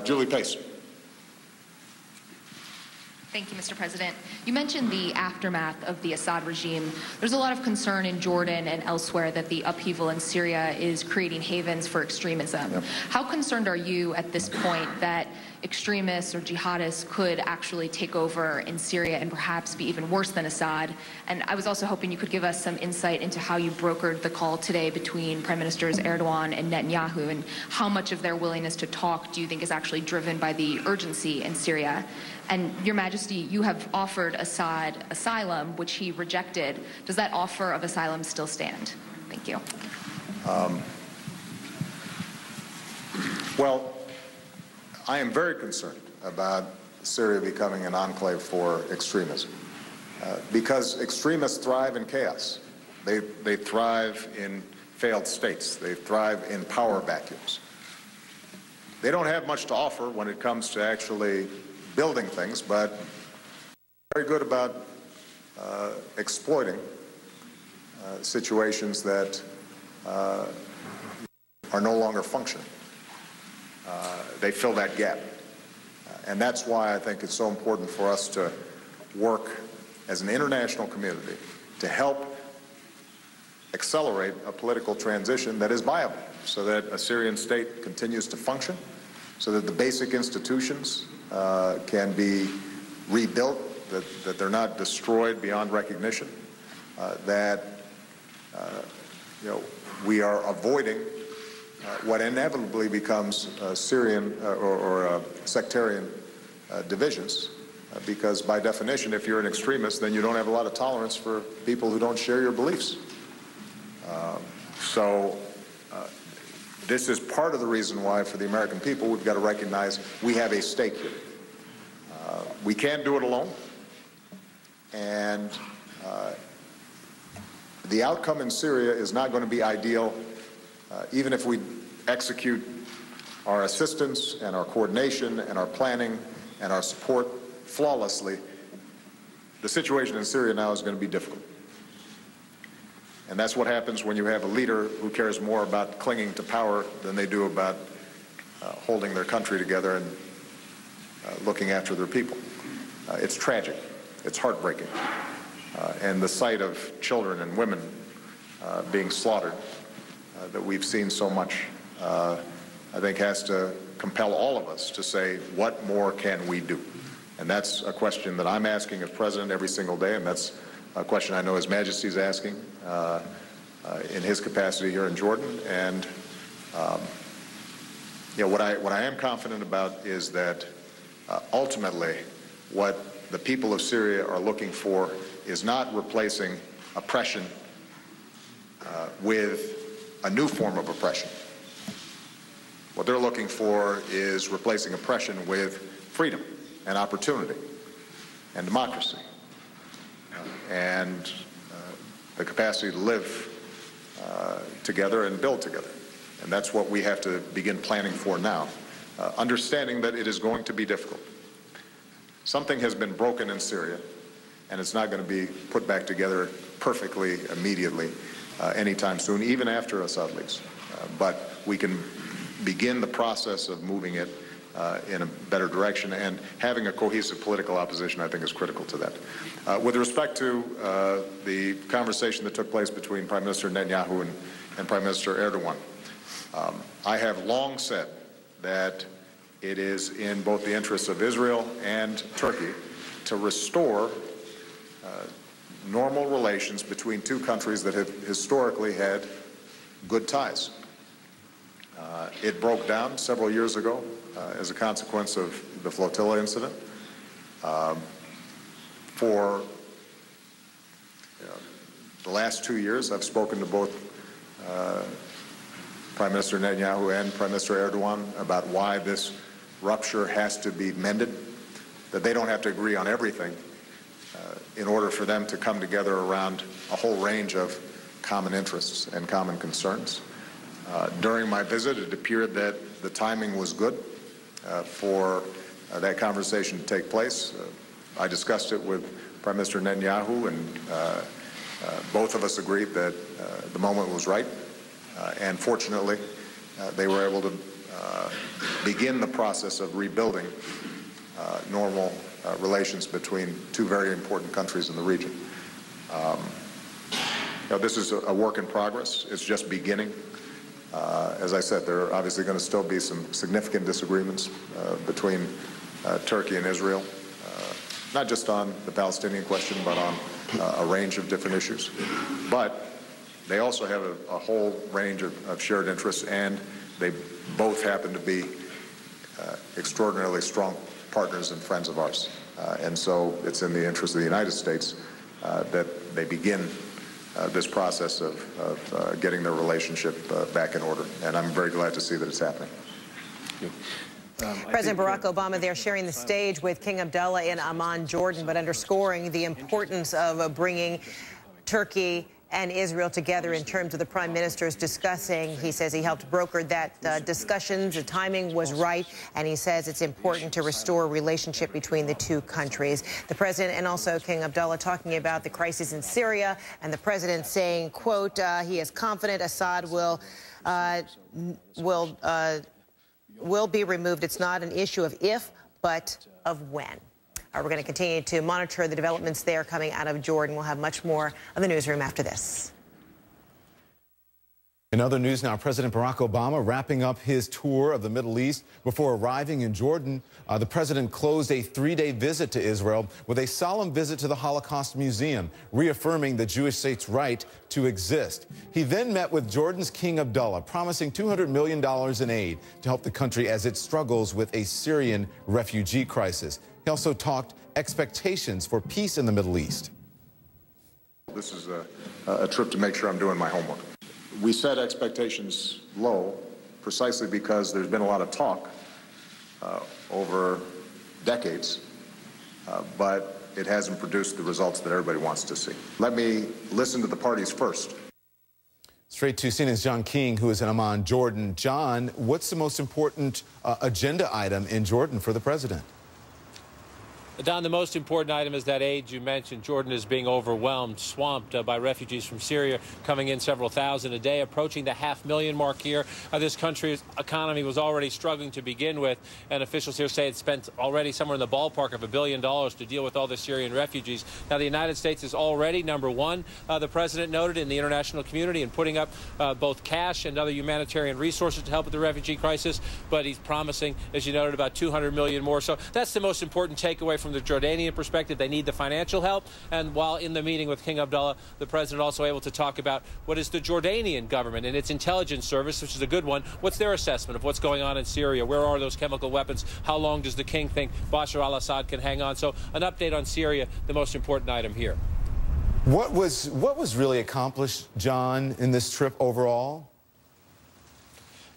Julie Pace. Thank you, Mr. President. You mentioned the aftermath of the Assad regime. There's a lot of concern in Jordan and elsewhere that the upheaval in Syria is creating havens for extremism. Yep. How concerned are you at this point that extremists or jihadists could actually take over in Syria and perhaps be even worse than Assad? And I was also hoping you could give us some insight into how you brokered the call today between Prime Ministers Erdogan and Netanyahu, and how much of their willingness to talk do you think is actually driven by the urgency in Syria? And Your Majesty, you have offered Assad asylum, which he rejected. Does that offer of asylum still stand? Thank you. Well, I am very concerned about Syria becoming an enclave for extremism, because extremists thrive in chaos. They thrive in failed states. They thrive in power vacuums. They don't have much to offer when it comes to actually building things, but very good about exploiting situations that are no longer functioning. They fill that gap. And that's why I think it's so important for us to work as an international community to help accelerate a political transition that is viable, so that a Syrian state continues to function, so that the basic institutions can be rebuilt, that they're not destroyed beyond recognition, that we are avoiding what inevitably becomes Syrian or sectarian divisions, because by definition, if you're an extremist, then you don't have a lot of tolerance for people who don't share your beliefs. This is part of the reason why, for the American people, we've got to recognize we have a stake here. We can't do it alone, and the outcome in Syria is not going to be ideal, even if we execute our assistance and our coordination and our planning and our support flawlessly. The situation in Syria now is going to be difficult. And that's what happens when you have a leader who cares more about clinging to power than they do about holding their country together and looking after their people. It's tragic. It's heartbreaking. And the sight of children and women being slaughtered that we've seen so much, I think has to compel all of us to say, what more can we do? And that's a question that I'm asking as President every single day, and that's a question I know His Majesty is asking in his capacity here in Jordan. And what I am confident about is that ultimately what the people of Syria are looking for is not replacing oppression with a new form of oppression. What they're looking for is replacing oppression with freedom and opportunity and democracy and the capacity to live together and build together. And that's what we have to begin planning for now, understanding that it is going to be difficult. Something has been broken in Syria, and it's not going to be put back together perfectly immediately anytime soon, even after Assad leaves. But we can begin the process of moving it in a better direction, and having a cohesive political opposition, I think, is critical to that. With respect to the conversation that took place between Prime Minister Netanyahu and Prime Minister Erdogan, I have long said that it is in both the interests of Israel and Turkey to restore normal relations between two countries that have historically had good ties. It broke down several years ago as a consequence of the flotilla incident. For the last 2 years, I've spoken to both Prime Minister Netanyahu and Prime Minister Erdogan about why this rupture has to be mended, that they don't have to agree on everything in order for them to come together around a whole range of common interests and common concerns. During my visit, it appeared that the timing was good for that conversation to take place. I discussed it with Prime Minister Netanyahu, and both of us agreed that the moment was right. And fortunately, they were able to begin the process of rebuilding normal relations between two very important countries in the region. This is a work in progress. It's just beginning. As I said, there are obviously going to still be some significant disagreements between Turkey and Israel, not just on the Palestinian question, but on a range of different issues. But they also have a whole range of shared interests, and they both happen to be extraordinarily strong partners and friends of ours. And so it's in the interest of the United States that they begin this process of getting their relationship back in order. And I'm very glad to see that it's happening. President Barack Obama there sharing the stage with King Abdullah in Amman, Jordan, but underscoring the importance of bringing Turkey and Israel together in terms of the prime ministers discussing. He says he helped broker that discussions. The timing was right, and he says it's important to restore a relationship between the two countries. The president and also King Abdullah talking about the crisis in Syria, and the president saying, quote, he is confident Assad will be removed. It's not an issue of if, but of when. We're going to continue to monitor the developments there coming out of Jordan. We'll have much more of the newsroom after this. In other news now, President Barack Obama wrapping up his tour of the Middle East. Before arriving in Jordan, the president closed a 3-day visit to Israel with a solemn visit to the Holocaust Museum, reaffirming the Jewish state's right to exist. He then met with Jordan's King Abdullah, promising $200 million in aid to help the country as it struggles with a Syrian refugee crisis. He also talked expectations for peace in the Middle East. This is a trip to make sure I'm doing my homework. We set expectations low precisely because there's been a lot of talk over decades, but it hasn't produced the results that everybody wants to see. Let me listen to the parties first. Straight to CNN's John King, who is in Amman, Jordan. John, what's the most important agenda item in Jordan for the president? Don, the most important item is that aid you mentioned. Jordan is being overwhelmed, swamped by refugees from Syria, coming in several thousand a day, approaching the 500,000 mark here. This country's economy was already struggling to begin with, and officials here say it spent already somewhere in the ballpark of $1 billion to deal with all the Syrian refugees. Now, the United States is already number one, the president noted, in the international community in putting up both cash and other humanitarian resources to help with the refugee crisis, but he's promising, as you noted, about $200 million more. So that's the most important takeaway from the Jordanian perspective. They need the financial help. And while in the meeting with King Abdullah, the president also able to talk about what is the Jordanian government and its intelligence service, which is a good one. What's their assessment of what's going on in Syria? Where are those chemical weapons? How long does the king think Bashar al-Assad can hang on? So an update on Syria, the most important item here. What was really accomplished, John, in this trip overall?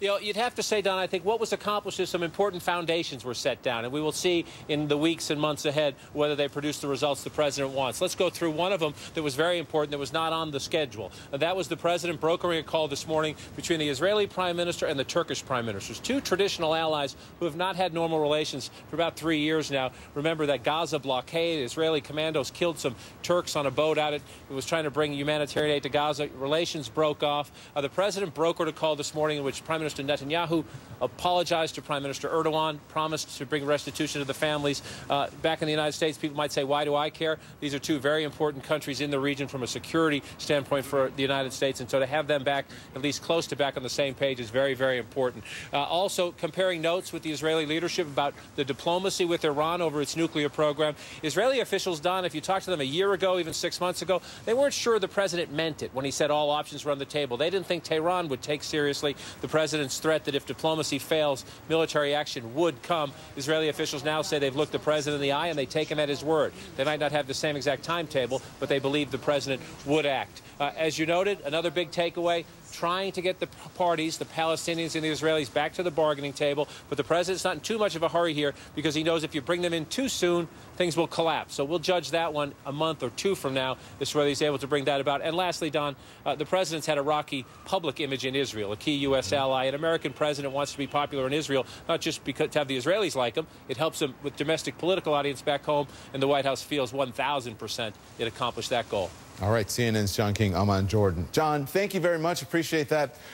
You know, you'd have to say, Don, I think what was accomplished is some important foundations were set down, and we will see in the weeks and months ahead whether they produce the results the president wants. Let's go through one of them that was very important that was not on the schedule. And that was the president brokering a call this morning between the Israeli prime minister and the Turkish prime ministers, two traditional allies who have not had normal relations for about 3 years now. Remember that Gaza blockade, Israeli commandos killed some Turks on a boat out. It was trying to bring humanitarian aid to Gaza. Relations broke off. The president brokered a call this morning in which Prime Minister Netanyahu apologized to Prime Minister Erdogan, promised to bring restitution to the families. Back in the United States, people might say, why do I care? These are two very important countries in the region from a security standpoint for the United States, and so to have them back, at least close to back on the same page, is very, very important. Also, comparing notes with the Israeli leadership about the diplomacy with Iran over its nuclear program. Israeli officials, Don, if you talked to them a year ago, even 6 months ago, they weren't sure the president meant it when he said all options were on the table. They didn't think Tehran would take seriously the president's threat that if diplomacy fails, military action would come. Israeli officials now say they've looked the president in the eye and they take him at his word. They might not have the same exact timetable, but they believe the president would act. As you noted, another big takeaway, trying to get the parties, the Palestinians and the Israelis, back to the bargaining table. But the president's not in too much of a hurry here because he knows if you bring them in too soon, things will collapse. So we'll judge that one a month or two from now, whether he's able to bring that about. And lastly, Don, the president's had a rocky public image in Israel, a key U.S. ally. An American president wants to be popular in Israel, not just because to have the Israelis like him. It helps him with domestic political audience back home, and the White House feels 1,000% it accomplished that goal. All right, CNN's John King, Amman, Jordan. John, thank you very much. Appreciate that.